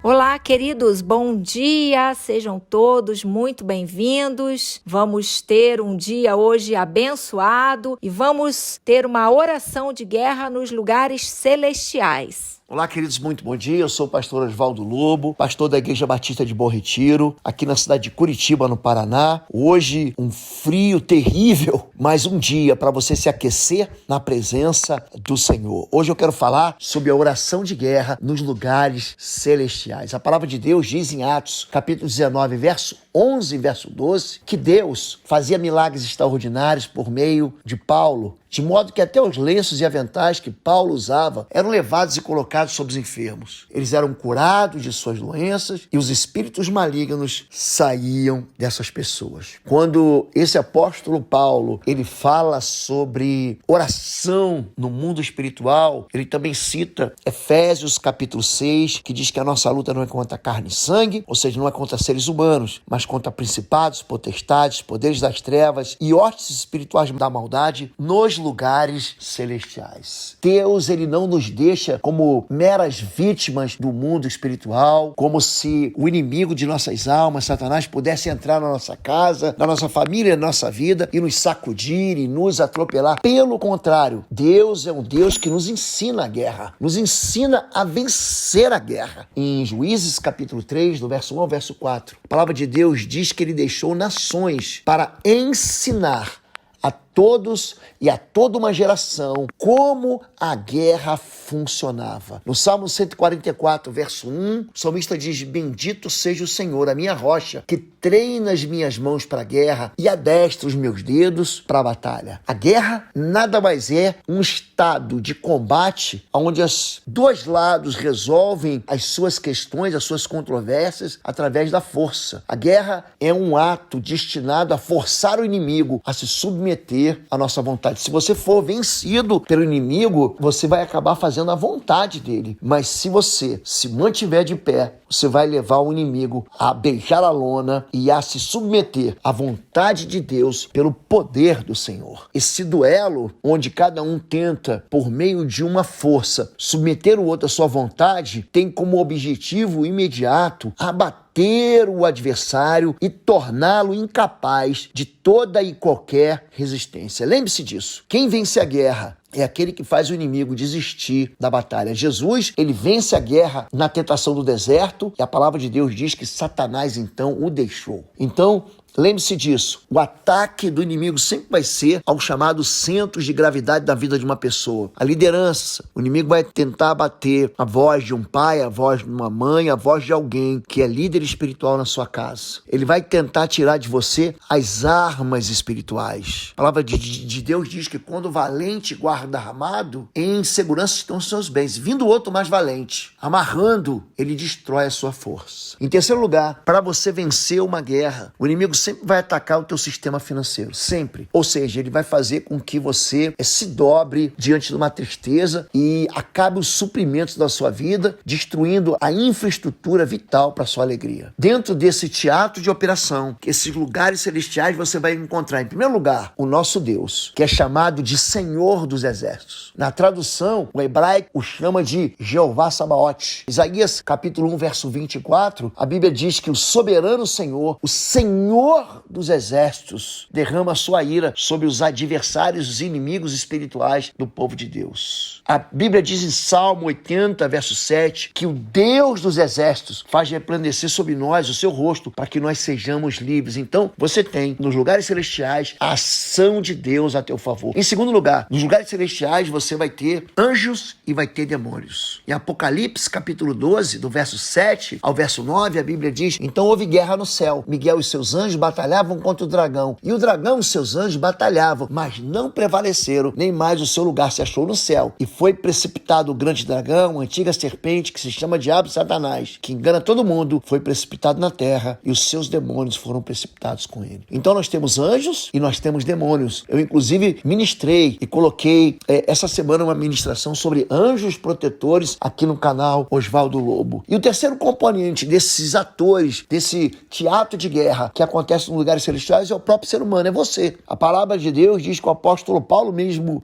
Olá, queridos, bom dia, sejam todos muito bem-vindos. Vamos ter um dia hoje abençoado e vamos ter uma oração de guerra nos lugares celestiais. Olá, queridos, muito bom dia. Eu sou o pastor Osvaldo Lobo, pastor da Igreja Batista de Bom Retiro, aqui na cidade de Curitiba, no Paraná. Hoje, um frio terrível, mas um dia para você se aquecer na presença do Senhor. Hoje eu quero falar sobre a oração de guerra nos lugares celestiais. A palavra de Deus diz em Atos, capítulo 19, verso 11 e verso 12, que Deus fazia milagres extraordinários por meio de Paulo, de modo que até os lenços e aventais que Paulo usava eram levados e colocados sobre os enfermos. Eles eram curados de suas doenças e os espíritos malignos saíam dessas pessoas. Quando esse apóstolo Paulo, ele fala sobre oração no mundo espiritual, ele também cita Efésios capítulo 6, que diz que a nossa luta não é contra carne e sangue, ou seja, não é contra seres humanos, mas contra principados, potestades, poderes das trevas e hostes espirituais da maldade nos lugares celestiais. Deus, ele não nos deixa como meras vítimas do mundo espiritual, como se o inimigo de nossas almas, Satanás, pudesse entrar na nossa casa, na nossa família, na nossa vida e nos sacudir e nos atropelar. Pelo contrário, Deus é um Deus que nos ensina a guerra, nos ensina a vencer a guerra. Em Juízes capítulo 3, do verso 1 ao verso 4, a palavra de Deus diz que ele deixou nações para ensinar a todos e a toda uma geração como a guerra funcionava. No Salmo 144, verso 1, o salmista diz: bendito seja o Senhor, a minha rocha, que treina as minhas mãos para a guerra e adestra os meus dedos para a batalha. A guerra nada mais é um estado de combate onde os dois lados resolvem as suas questões, as suas controvérsias através da força. A guerra é um ato destinado a forçar o inimigo a se submeter à nossa vontade. Se você for vencido pelo inimigo, você vai acabar fazendo a vontade dele. Mas se você se mantiver de pé, você vai levar o inimigo a beijar a lona e a se submeter à vontade de Deus pelo poder do Senhor. Esse duelo, onde cada um tenta, por meio de uma força, submeter o outro à sua vontade, tem como objetivo imediato abater o adversário e torná-lo incapaz de toda e qualquer resistência. Lembre-se disso. Quem vence a guerra é aquele que faz o inimigo desistir da batalha. Jesus, ele vence a guerra na tentação do deserto e a palavra de Deus diz que Satanás, então, o deixou. Então, lembre-se disso, o ataque do inimigo sempre vai ser ao chamado centro de gravidade da vida de uma pessoa. A liderança, o inimigo vai tentar abater a voz de um pai, a voz de uma mãe, a voz de alguém que é líder espiritual na sua casa. Ele vai tentar tirar de você as armas espirituais. A palavra de Deus diz que quando o valente guarda armado, em segurança estão os seus bens. Vindo o outro mais valente, amarrando, ele destrói a sua força. Em terceiro lugar, para você vencer uma guerra, o inimigo sempre vai atacar o teu sistema financeiro, sempre. Ou seja, ele vai fazer com que você se dobre diante de uma tristeza e acabe os suprimentos da sua vida, destruindo a infraestrutura vital para a sua alegria. Dentro desse teatro de operação, esses lugares celestiais, você vai encontrar, em primeiro lugar, o nosso Deus, que é chamado de Senhor dos Exércitos. Na tradução, o hebraico o chama de Jeová Sabaote. Isaías capítulo 1, verso 24, a Bíblia diz que o soberano Senhor, o Senhor dos exércitos, derrama sua ira sobre os adversários, os inimigos espirituais do povo de Deus. A Bíblia diz em Salmo 80, verso 7, que o Deus dos exércitos faz resplandecer sobre nós o seu rosto para que nós sejamos livres. Então, você tem nos lugares celestiais a ação de Deus a teu favor. Em segundo lugar, nos lugares celestiais você vai ter anjos e vai ter demônios. Em Apocalipse, capítulo 12, do verso 7 ao verso 9, a Bíblia diz: então houve guerra no céu. Miguel e seus anjos batalhavam contra o dragão, e o dragão e seus anjos batalhavam, mas não prevaleceram, nem mais o seu lugar se achou no céu. E foi precipitado o grande dragão, a antiga serpente, que se chama Diabo e Satanás, que engana todo mundo, foi precipitado na terra, e os seus demônios foram precipitados com ele. Então nós temos anjos e nós temos demônios. Eu, inclusive, ministrei e coloquei essa semana uma ministração sobre anjos protetores aqui no canal Osvaldo Lobo. E o terceiro componente desses atores, desse teatro de guerra que acontece nos lugares celestiais, é o próprio ser humano, é você. A palavra de Deus diz que o apóstolo Paulo mesmo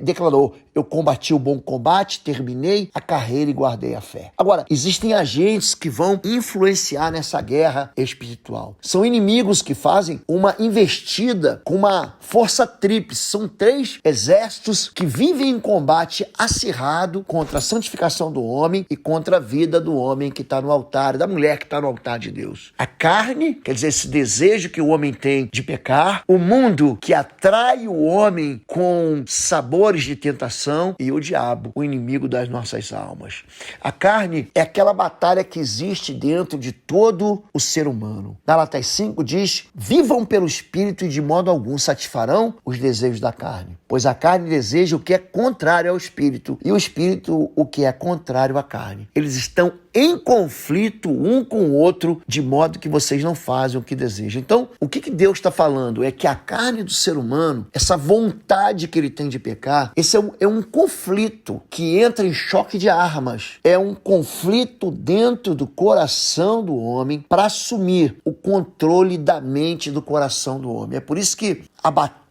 declarou: eu combati o bom combate, terminei a carreira e guardei a fé. Agora, existem agentes que vão influenciar nessa guerra espiritual. São inimigos que fazem uma investida com uma força tríplice. São 3 exércitos que vivem em combate acirrado contra a santificação do homem e contra a vida do homem que está no altar, da mulher que está no altar de Deus. A carne, quer dizer, esse desejo que o homem tem de pecar, o mundo que atrai o homem com sabores de tentação e o diabo, o inimigo das nossas almas. A carne é aquela batalha que existe dentro de todo o ser humano. Gálatas 5 diz: vivam pelo Espírito e de modo algum satisfarão os desejos da carne. Pois a carne deseja o que é contrário ao Espírito e o Espírito o que é contrário à carne. Eles estão em conflito um com o outro, de modo que vocês não fazem o que desejam. Então, o que Deus está falando é que a carne do ser humano, essa vontade que ele tem de pecar, esse é um conflito que entra em choque de armas. É um conflito dentro do coração do homem para assumir o controle da mente do coração do homem. É por isso que a batalha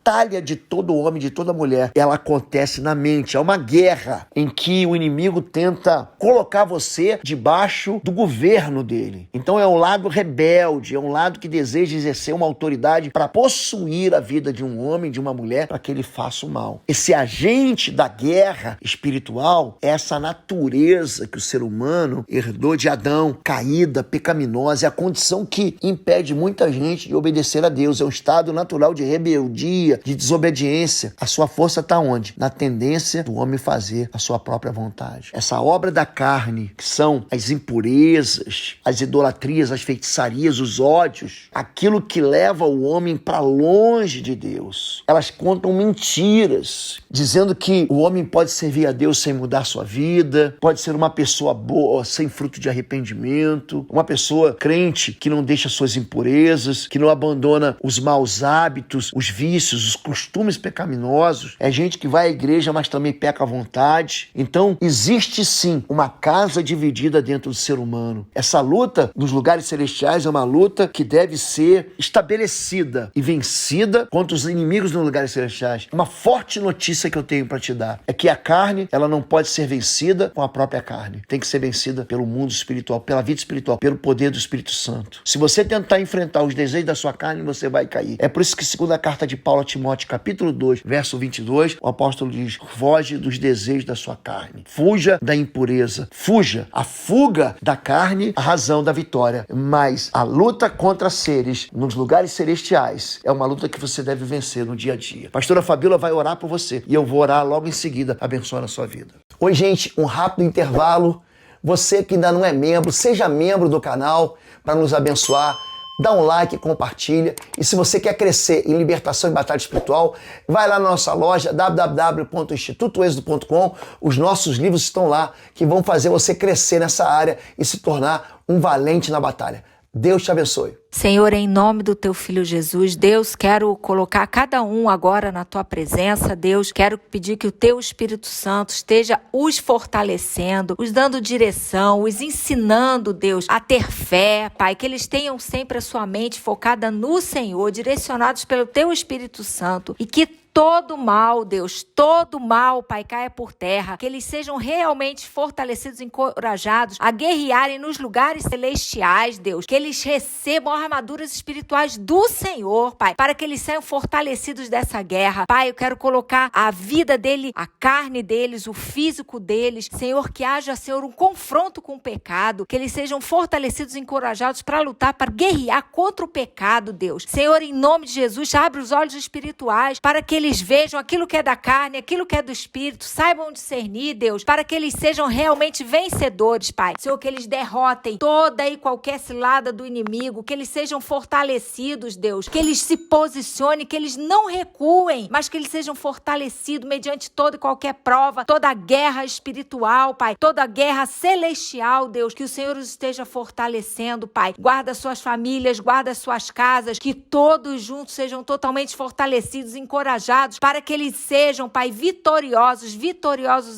de todo homem, de toda mulher, ela acontece na mente. É uma guerra em que o inimigo tenta colocar você debaixo do governo dele. Então é um lado rebelde, é um lado que deseja exercer uma autoridade para possuir a vida de um homem, de uma mulher, para que ele faça o mal. Esse agente da guerra espiritual é essa natureza que o ser humano herdou de Adão, caída, pecaminosa, é a condição que impede muita gente de obedecer a Deus. É um estado natural de rebeldia, de desobediência. A sua força está onde? Na tendência do homem fazer a sua própria vontade. Essa obra da carne, que são as impurezas, as idolatrias, as feitiçarias, os ódios, aquilo que leva o homem para longe de Deus. Elas contam mentiras, dizendo que o homem pode servir a Deus sem mudar sua vida, pode ser uma pessoa boa, sem fruto de arrependimento, uma pessoa crente que não deixa suas impurezas, que não abandona os maus hábitos, os vícios, os costumes pecaminosos. É gente que vai à igreja, mas também peca à vontade. Então, existe sim uma casa dividida dentro do ser humano. Essa luta nos lugares celestiais é uma luta que deve ser estabelecida e vencida contra os inimigos nos lugares celestiais. Uma forte notícia que eu tenho para te dar é que a carne, ela não pode ser vencida com a própria carne. Tem que ser vencida pelo mundo espiritual, pela vida espiritual, pelo poder do Espírito Santo. Se você tentar enfrentar os desejos da sua carne, você vai cair. É por isso que, segundo a carta de Paulo a Timóteo, capítulo 2, verso 22, o apóstolo diz: foge dos desejos da sua carne. Fuja da impureza. Fuja. A fuga da carne, a razão da vitória. Mas a luta contra seres nos lugares celestiais é uma luta que você deve vencer no dia a dia. Pastora Fabíola vai orar por você e eu vou orar logo em seguida, abençoando a sua vida. Oi, gente, um rápido intervalo. Você que ainda não é membro, seja membro do canal para nos abençoar. Dá um like, compartilha. E se você quer crescer em libertação e batalha espiritual, vai lá na nossa loja www.institutoexodo.com. Os nossos livros estão lá que vão fazer você crescer nessa área e se tornar um valente na batalha. Deus te abençoe. Senhor, em nome do teu Filho Jesus, Deus, quero colocar cada um agora na tua presença, Deus, quero pedir que o teu Espírito Santo esteja os fortalecendo, os dando direção, os ensinando, Deus, a ter fé, Pai, que eles tenham sempre a sua mente focada no Senhor, direcionados pelo teu Espírito Santo, e que todo mal, Deus, todo mal, Pai, caia por terra, que eles sejam realmente fortalecidos, encorajados a guerrearem nos lugares celestiais, Deus, que eles recebam armaduras espirituais do Senhor, Pai, para que eles saiam fortalecidos dessa guerra. Pai, eu quero colocar a vida dele, a carne deles, o físico deles, Senhor, que haja, Senhor, um confronto com o pecado, que eles sejam fortalecidos, encorajados para lutar, para guerrear contra o pecado, Deus. Senhor, em nome de Jesus, abre os olhos espirituais para que eles vejam aquilo que é da carne, aquilo que é do Espírito, saibam discernir, Deus, para que eles sejam realmente vencedores, Pai. Senhor, que eles derrotem toda e qualquer cilada do inimigo, que eles sejam fortalecidos, Deus, que eles se posicionem, que eles não recuem, mas que eles sejam fortalecidos mediante toda e qualquer prova, toda a guerra espiritual, Pai, toda a guerra celestial, Deus, que o Senhor os esteja fortalecendo, Pai. Guarda suas famílias, guarda suas casas, que todos juntos sejam totalmente fortalecidos, encorajados forjados para que eles sejam, Pai, vitoriosos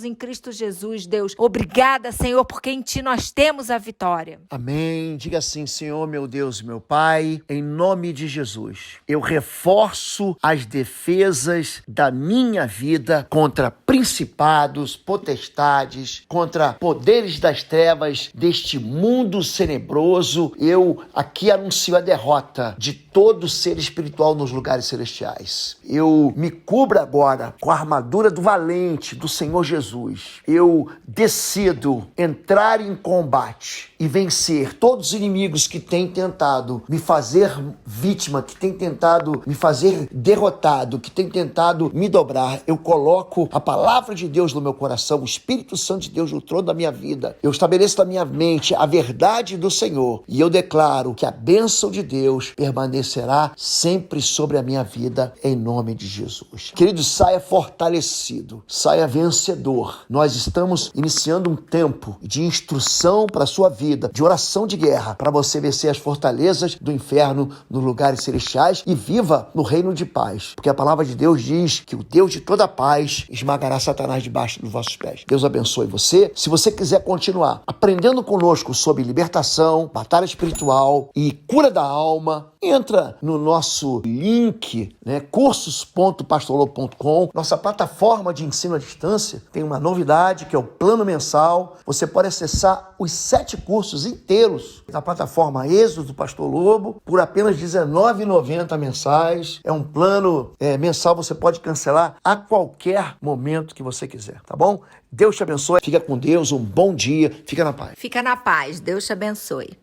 em Cristo Jesus, Deus. Obrigada, Senhor, porque em Ti nós temos a vitória. Amém. Diga assim: Senhor, meu Deus, meu Pai, em nome de Jesus, eu reforço as defesas da minha vida contra principados, potestades, contra poderes das trevas deste mundo tenebroso. Eu aqui anuncio a derrota de todo ser espiritual nos lugares celestiais. Eu me cubro agora com a armadura do valente do Senhor Jesus. Eu decido entrar em combate e vencer todos os inimigos que têm tentado me fazer vítima, que têm tentado me fazer derrotado, que têm tentado me dobrar. Eu coloco a palavra de Deus no meu coração, o Espírito Santo de Deus no trono da minha vida. Eu estabeleço na minha mente a verdade do Senhor e eu declaro que a bênção de Deus permanecerá sempre sobre a minha vida, em nome de Jesus. Querido, saia fortalecido, saia vencedor. Nós estamos iniciando um tempo de instrução para a sua vida, de oração de guerra, para você vencer as fortalezas do inferno nos lugares celestiais e viva no reino de paz. Porque a palavra de Deus diz que o Deus de toda paz esmagará Satanás debaixo dos vossos pés. Deus abençoe você. Se você quiser continuar aprendendo conosco sobre libertação, batalha espiritual e cura da alma, entra no nosso link, cursos.pastorlobo.com, nossa plataforma de ensino à distância. Tem uma novidade que é o plano mensal. Você pode acessar os 7 cursos inteiros na plataforma Êxodo do Pastor Lobo por apenas R$19,90 mensais. É um plano mensal, você pode cancelar a qualquer momento que você quiser, tá bom? Deus te abençoe, fica com Deus, um bom dia, fica na paz. Fica na paz, Deus te abençoe.